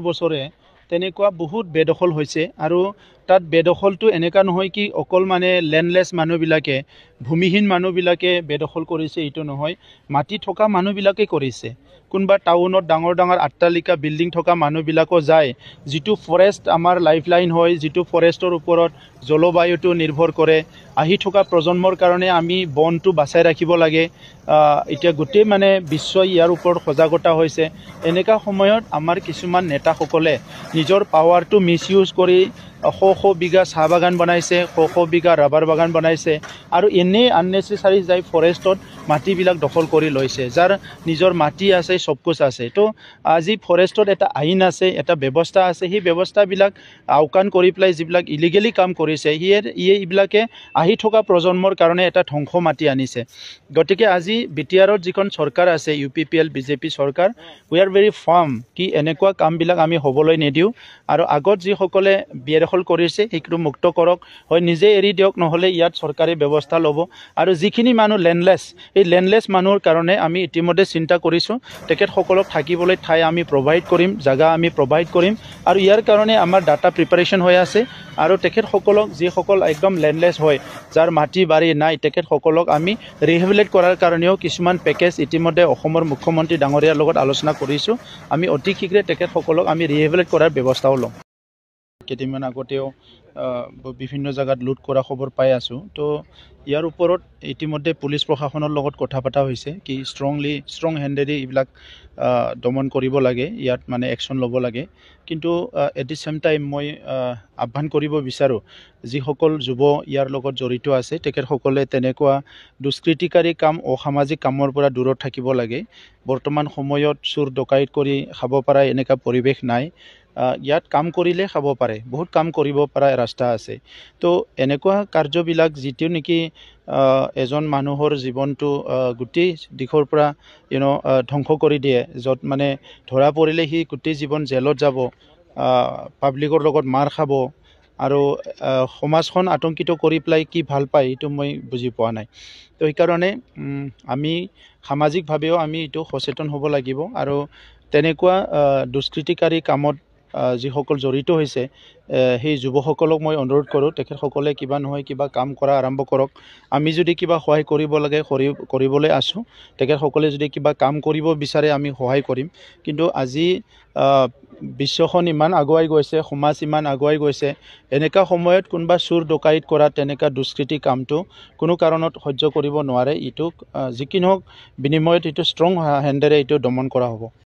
বছৰে তেনেকুৱা বহুত বেদখল হৈছে আৰু তাত বেদখলটো এনেকা নহয় কি অকল মানে ল্যান্ডলেস মানুহবিলাকে ভূমিহীন মানুহবিলাকে বেদখল কৰিছে এইটো নহয় মাটি থকা মানুহবিলাকে কৰিছে কোনবা টাউনত ডাঙৰ ডাঙৰ আট্টালিকা বিল্ডিং থকা মানুহবিলাকো যায় যেটো ফৰেষ্ট আমাৰ লাইফলাইন হয় যেটো ফৰেষ্টৰ ওপৰত জলবায়ুটো নিৰ্ভৰ কৰে আহি থকা প্ৰজন্মৰ কাৰণে আমি বনটো বাচাই ৰাখিব লাগে এতিয়া গোটেই মানে বিশ্বই ইয়াৰ ওপৰত সজাগতা হৈছে এনেকা সময়ত আমাৰ কিছুমান নেতাসকলে নিজৰ পাৱাৰটো মিসইউজ কৰি শ বিঘা চাহ বাগান বনাইছে শ বিঘা ৰাবাৰ বাগান বনাইছে আৰু এনে আননেসেসাৰি যাই ফৰেষ্টত মাটিবিলাক দখল কৰি লৈছে যাৰ নিজৰ মাটি আছে সব কিছু আছে তো আজি ফৰেষ্টত এটা আইন আছে এটা ব্যৱস্থা আছে সেই ব্যৱস্থাবিলাক আওকাণ কৰি প্লাই যিবিলাক ইলিগেলি কাম কৰিছে এইবিলাকে আহি থকা প্ৰজন্মৰ কাৰণে এটা ধ্বংস মাটি আনিছে গতিকে আজি বিটিআৰত যিখন চৰকাৰ আছে ইউপিপিএল বিজেপি চৰকাৰ উই আৰ ভেৰি ফাৰ্ম কি এনেকুৱা কামবিলাক আমি হ'বলৈ নিদিও আৰু আগত যি সকলে বিয়েদখল কৰিছে সেইটো মুক্ত কৰক হয় নিজে এৰি দিয়ক নহলে ইয়াত চৰকাৰে ব্যৱস্থা ল'ব আৰু যিখিনি মানুহ ল্যান্ডলেস এই ল্যান্ডলেস মানুহৰ কাৰণে আমি ইতিমধ্যে চিন্তা কৰিছো তেখেত সকলক থাকিবলৈ ঠাই আমি প্ৰভাইড কৰিম জায়গা আমি প্ৰভাইড কৰিম আৰু ইয়াৰ কাৰণে আমাৰ ডাটা প্ৰিপাৰেচন হৈ আছে আৰু তেখেত সকলক যি সকল একদম ল্যান্ডলেস হয় যাৰ মাটি বাৰী নাই তেখেত সকলক আমি ৰিহেবিলিটেট কৰাৰ কাৰণেও কিছুমান পেকেজ ইতিমধ্যে অসমৰ মুখ্যমন্ত্ৰী ডাঙৰীয়াৰ লগত আলোচনা কৰিছো আমি অতি শীঘ্ৰে তেখেত সকলক আমি ৰিহেবিলিটেট কৰাৰ ব্যৱস্থাও ল'ম কেইদিনমান আগতেও বিভিন্ন জায়গাত লুট কৰা খবৰ পাই আছো তো ইয়াৰ ওপৰত ইতিমধ্যে পুলিচ প্ৰশাসনৰ লগত কথা পতা হৈছে কি ষ্ট্ৰং হেণ্ডেদি এইবিলাক দমন কৰিব লাগে ইয়াত মানে একশন ল'ব লাগে কিন্তু এট দি সেম টাইম মই আহ্বান কৰিব বিচাৰো যিসকল যুৱ ইয়াৰ লগত জড়িত আছে তেখেতসকলে তেনেকুৱা দুষ্কৃতিকাৰী কাম অসামাজিক কামৰ পৰা দূৰত থাকিব লাগে বৰ্তমান সময়ত চুৰ ডকাইত কৰি খাব পৰা এনেকা পৰিৱেশ নাই ইয়াত কাম কৰিলে খাব পাৰে বহুত কাম কৰিব পৰা ৰাস্তা আছে তো এনেকুৱা কাৰ্যবিলাক যেটো নেকি এজন মানুহৰ জীৱনটো গুটি দিশৰ পৰা ধ্বংস কৰি দিয়ে যত মানে ধৰা পৰিলে হি গুটি জীৱন জেলত যাব পাব্লিকৰ লগত মাৰ খাব আৰু সমাজখন আতংকিত কৰি প্লাই কি ভাল পায় এটো মই বুজি পোৱা নাই তো এই কাৰণে আমি সামাজিকভাৱেও আমি এটো সচেতন হ'ব লাগিব আৰু তেনেকুৱা দুষ্কৃতিকাৰী কামত যিসকল জড়িত হৈছে সেই যুৱসকলক মই অনুৰোধ কৰোঁ তেখেতসকলে কিবা নহয় কিবা কাম কৰা আৰম্ভ কৰক আমি যদি কিবা সহায় কৰিব লাগে কৰিবলৈ আছো তেখেতসকলে যদি কিবা কাম কৰিব বিচাৰে আমি সহায় কৰিম কিন্তু আজি বিশ্বখন ইমান আগুৱাই গৈছে সমাজ ইমান আগুৱাই গৈছে এনেকা সময়ত কোনবা চুৰ ডকাইত কৰা তেনেকা দুষ্কৃতি কামটো কোনো কাৰণত সহ্য কৰিব নোৱাৰে ইটো যিকিনহক বিনিময়ত ইটো ষ্ট্ৰং হেণ্ডেৰে ইটো দমন কৰা হ'ব